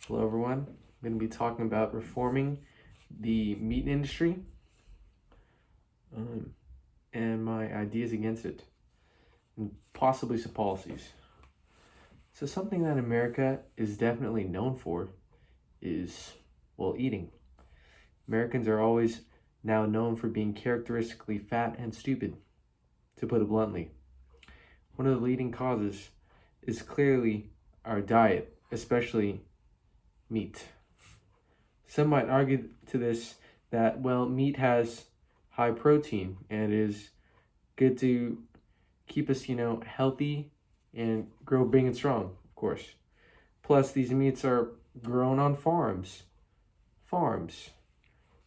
Hello, everyone. I'm going to be talking about reforming the meat industry and my ideas against it, and possibly some policies. So, something that America is definitely known for is, well, eating. Americans are always now known for being characteristically fat and stupid, to put it bluntly. One of the leading causes is clearly our diet, especially meat. Some might argue to this that, well, meat has high protein and is good to keep us, healthy and grow big and strong, of course. Plus, these meats are grown on farms.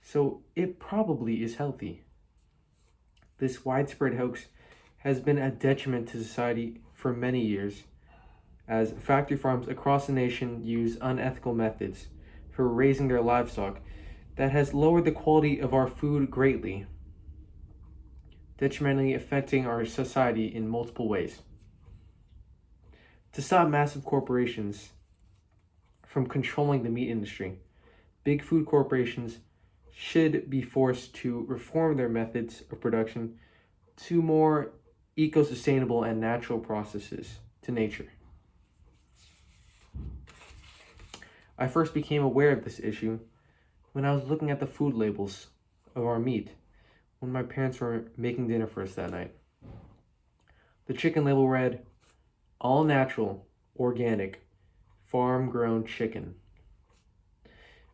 So it probably is healthy. This widespread hoax has been a detriment to society for many years, as factory farms across the nation use unethical methods for raising their livestock that has lowered the quality of our food greatly, detrimentally affecting our society in multiple ways. To stop massive corporations from controlling the meat industry, big food corporations should be forced to reform their methods of production to more eco-sustainable and natural processes to nature. I first became aware of this issue when I was looking at the food labels of our meat when my parents were making dinner for us that night. The chicken label read, "All natural, organic, farm-grown chicken."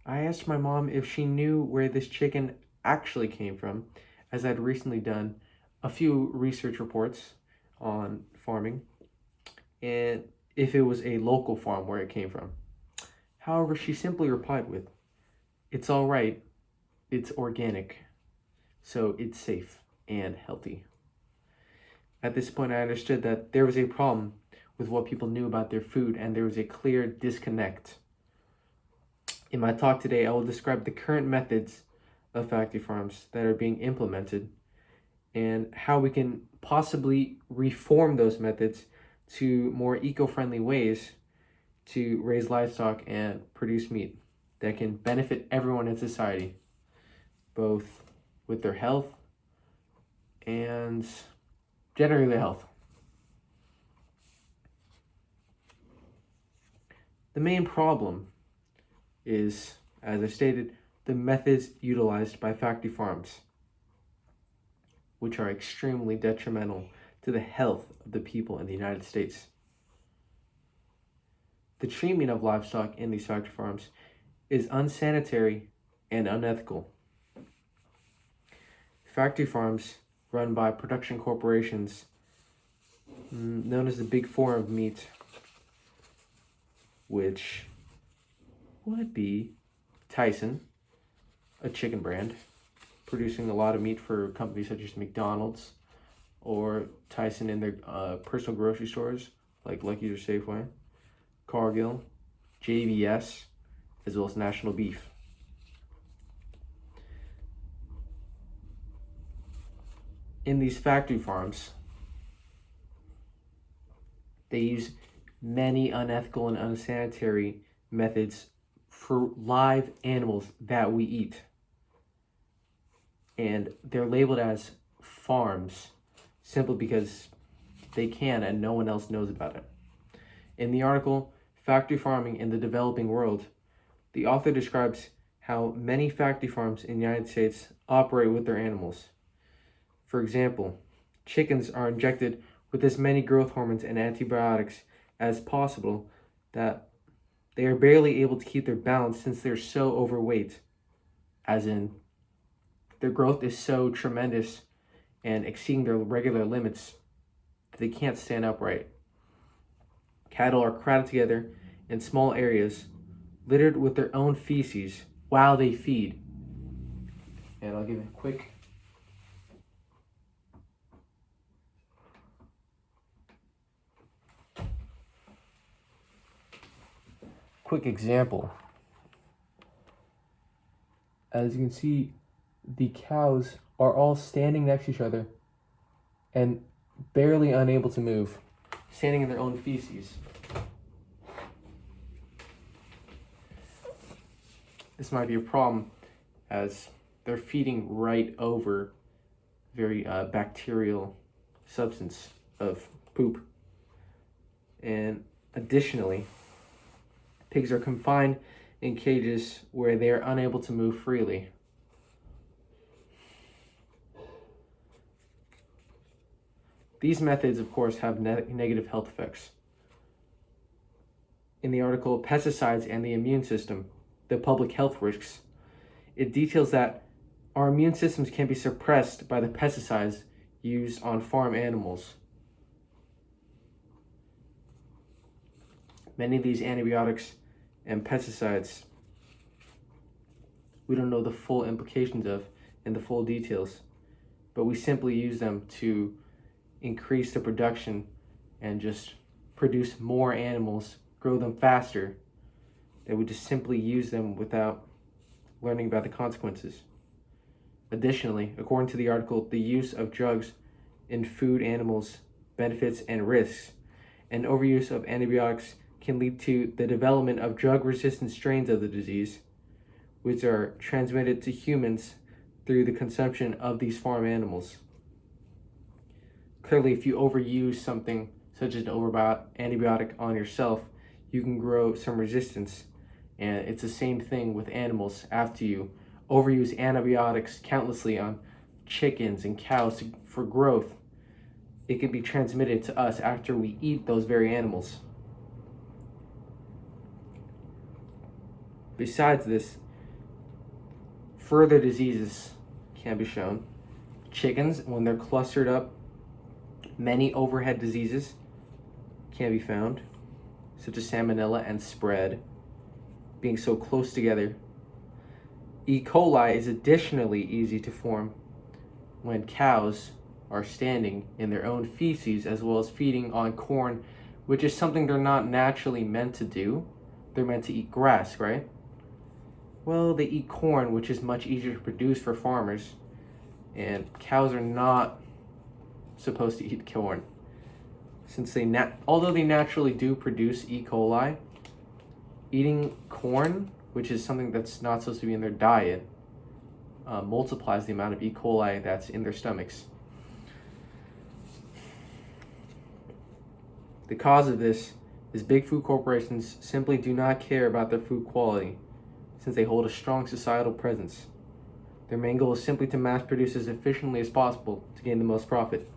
I asked my mom if she knew where this chicken actually came from, as I'd recently done a few research reports on farming, and if it was a local farm where it came from. However, she simply replied with, "It's all right, it's organic, so it's safe and healthy." At this point, I understood that there was a problem with what people knew about their food, and there was a clear disconnect. In my talk today, I will describe the current methods of factory farms that are being implemented and how we can possibly reform those methods to more eco-friendly ways to raise livestock and produce meat that can benefit everyone in society, both with their health and generally their health. The main problem is, as I stated, the methods utilized by factory farms, which are extremely detrimental to the health of the people in the United States. The treatment of livestock in these factory farms is unsanitary and unethical. Factory farms run by production corporations known as the Big Four of meat, which would be Tyson, a chicken brand, producing a lot of meat for companies such as McDonald's, or Tyson in their personal grocery stores like Lucky's or Safeway, Cargill, JBS, as well as National Beef. In these factory farms, they use many unethical and unsanitary methods for live animals that we eat. And they're labeled as farms simply because they can and no one else knows about it. In the article, Factory Farming in the Developing World, the author describes how many factory farms in the United States operate with their animals. For example, chickens are injected with as many growth hormones and antibiotics as possible that they are barely able to keep their balance since they're so overweight, as in their growth is so tremendous and exceeding their regular limits that they can't stand upright. Cattle are crowded together in small areas, littered with their own feces while they feed. And I'll give you a quick example. As you can see, the cows are all standing next to each other and barely unable to move, standing in their own feces. This might be a problem as they're feeding right over very bacterial substance of poop. And additionally, pigs are confined in cages where they are unable to move freely. These methods, of course, have negative health effects. In the article Pesticides and the Immune System, the Public Health Risks, it details that our immune systems can be suppressed by the pesticides used on farm animals. Many of these antibiotics and pesticides we don't know the full implications of and the full details, but we simply use them to increase the production and just produce more animals, grow them faster, that we just simply use them without learning about the consequences. Additionally, according to the article, the use of drugs in food animals, benefits and risks, and overuse of antibiotics can lead to the development of drug-resistant strains of the disease, which are transmitted to humans through the consumption of these farm animals. Clearly, if you overuse something such as an antibiotic on yourself, you can grow some resistance. And it's the same thing with animals. After you overuse antibiotics countlessly on chickens and cows for growth, it can be transmitted to us after we eat those very animals. Besides this, further diseases can be shown. Chickens, when they're clustered up, many overhead diseases can be found, such as salmonella and spread, being so close together. E. coli is additionally easy to form when cows are standing in their own feces as well as feeding on corn, which is something they're not naturally meant to do. They're meant to eat grass, right? Well, they eat corn, which is much easier to produce for farmers, and cows are not supposed to eat corn. Since although they naturally do produce E. coli, eating corn, which is something that's not supposed to be in their diet, multiplies the amount of E. coli that's in their stomachs. The cause of this is big food corporations simply do not care about their food quality, since they hold a strong societal presence. Their main goal is simply to mass produce as efficiently as possible to gain the most profit.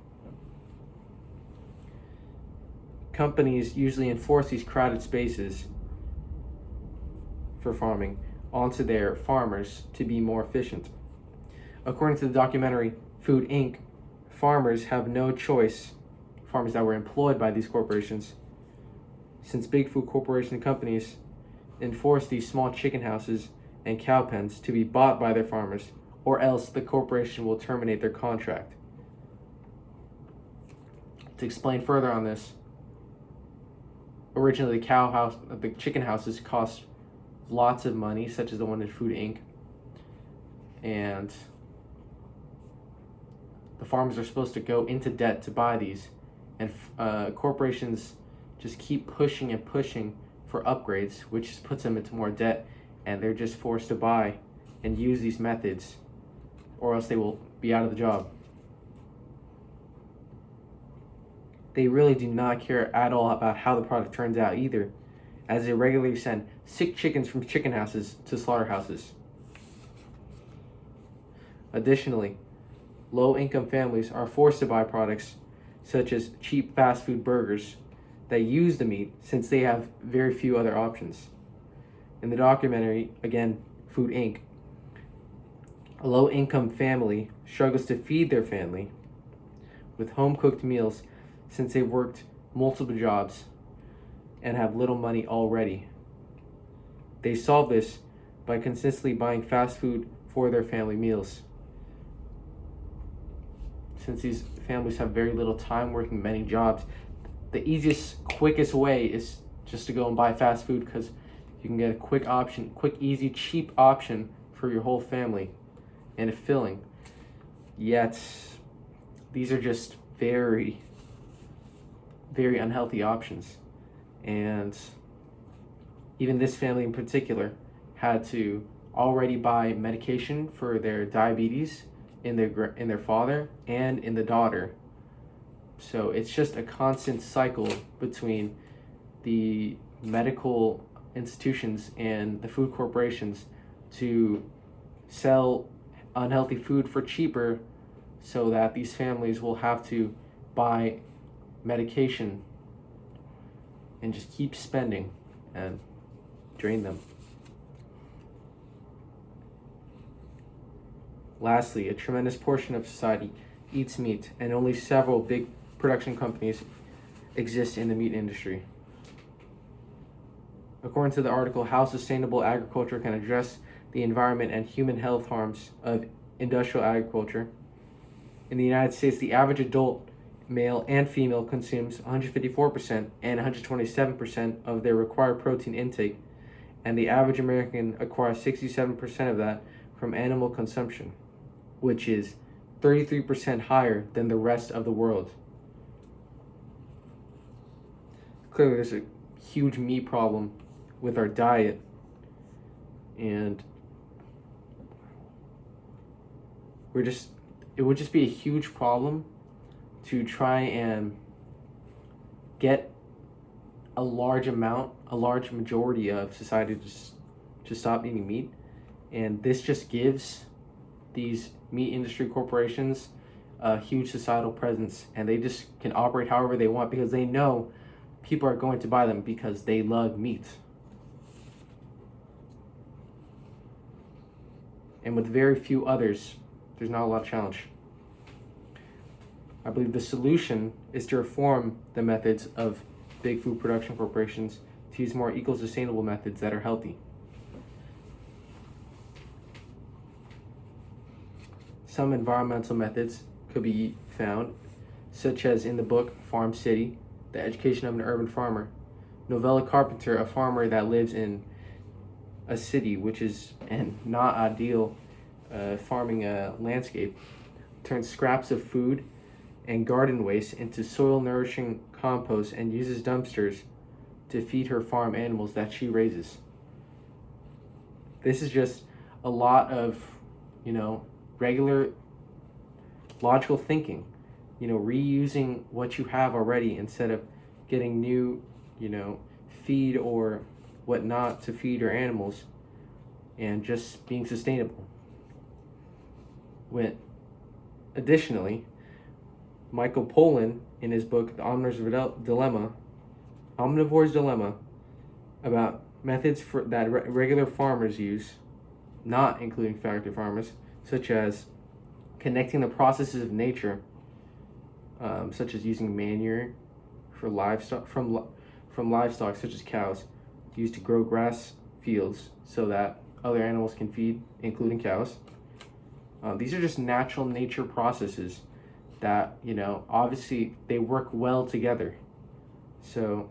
Companies usually enforce these crowded spaces for farming onto their farmers to be more efficient. According to the documentary Food Inc., farmers have no choice, farmers that were employed by these corporations, since big food corporation companies enforce these small chicken houses and cow pens to be bought by their farmers, or else the corporation will terminate their contract. To explain further on this, originally the chicken houses cost lots of money, such as the one in Food Inc., and the farmers are supposed to go into debt to buy these, and corporations just keep pushing and pushing for upgrades, which just puts them into more debt, and they're just forced to buy and use these methods, or else they will be out of the job. They really do not care at all about how the product turns out either, as they regularly send sick chickens from chicken houses to slaughterhouses. Additionally, low-income families are forced to buy products such as cheap fast food burgers that use the meat since they have very few other options. In the documentary, again, Food Inc., a low-income family struggles to feed their family with home-cooked meals since they've worked multiple jobs and have little money already. They solve this by consistently buying fast food for their family meals. Since these families have very little time working many jobs, the easiest, quickest way is just to go and buy fast food, because you can get a quick, easy, cheap option for your whole family and a filling. Yet, these are just very, very unhealthy options. And even this family in particular had to already buy medication for their diabetes in their father and in the daughter. So it's just a constant cycle between the medical institutions and the food corporations to sell unhealthy food for cheaper so that these families will have to buy medication and just keep spending and drain them. Lastly, a tremendous portion of society eats meat, and only several big production companies exist in the meat industry. According to the article, How Sustainable Agriculture Can Address the Environment and Human Health Harms of Industrial Agriculture, in the United States, the average adult, male and female, consumes 154% and 127% of their required protein intake, and the average American acquires 67% of that from animal consumption, which is 33% higher than the rest of the world. Clearly, there's a huge meat problem with our diet, and it would just be a huge problem to try and get a large majority of society to stop eating meat. And this just gives these meat industry corporations a huge societal presence, and they just can operate however they want because they know people are going to buy them because they love meat. And with very few others, there's not a lot of challenge. I believe the solution is to reform the methods of big food production corporations to use more eco-sustainable methods that are healthy. Some environmental methods could be found, such as in the book Farm City, The Education of an Urban Farmer. Novella Carpenter, a farmer that lives in a city which is not ideal farming landscape, turns scraps of food and garden waste into soil-nourishing compost and uses dumpsters to feed her farm animals that she raises. This is just a lot of, regular logical thinking, reusing what you have already instead of getting new, feed or whatnot to feed your animals, and just being sustainable. Additionally, Michael Pollan, in his book The Omnivore's Dilemma, about methods that regular farmers use, not including factory farmers, such as connecting the processes of nature, such as using manure for livestock from livestock such as cows, used to grow grass fields so that other animals can feed, including cows. These are just natural nature processes that, obviously they work well together. So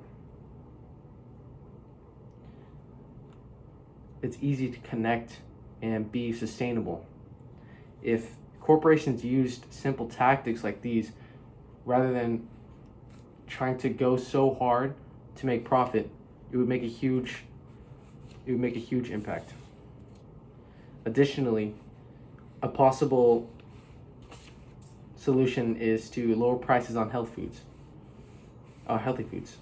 it's easy to connect and be sustainable. If corporations used simple tactics like these, rather than trying to go so hard to make profit, it would make a huge impact. Additionally, a possible solution is to lower prices on healthy foods.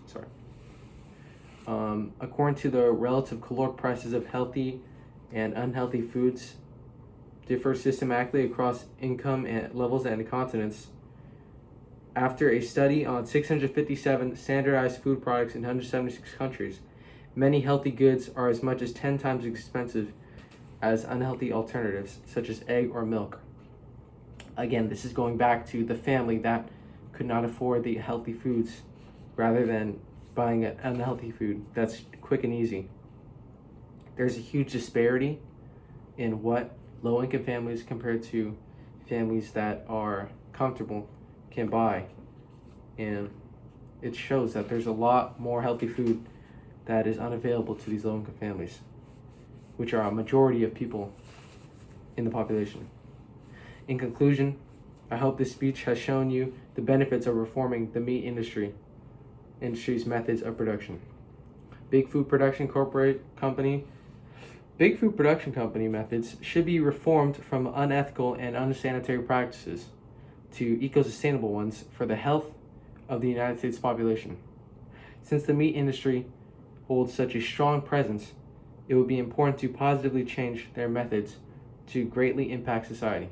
According to the relative caloric prices of healthy and unhealthy foods differ systematically across income and levels and continents. After a study on 657 standardized food products in 176 countries, many healthy goods are as much as 10 times as expensive as unhealthy alternatives, such as egg or milk. Again, this is going back to the family that could not afford the healthy foods rather than buying an unhealthy food that's quick and easy. There's a huge disparity in what low-income families compared to families that are comfortable can buy. And it shows that there's a lot more healthy food that is unavailable to these low-income families, which are a majority of people in the population. In conclusion, I hope this speech has shown you the benefits of reforming the meat industry's methods of production. Big food production company Big food production company methods should be reformed from unethical and unsanitary practices to eco-sustainable ones for the health of the United States population. Since the meat industry holds such a strong presence, it would be important to positively change their methods to greatly impact society.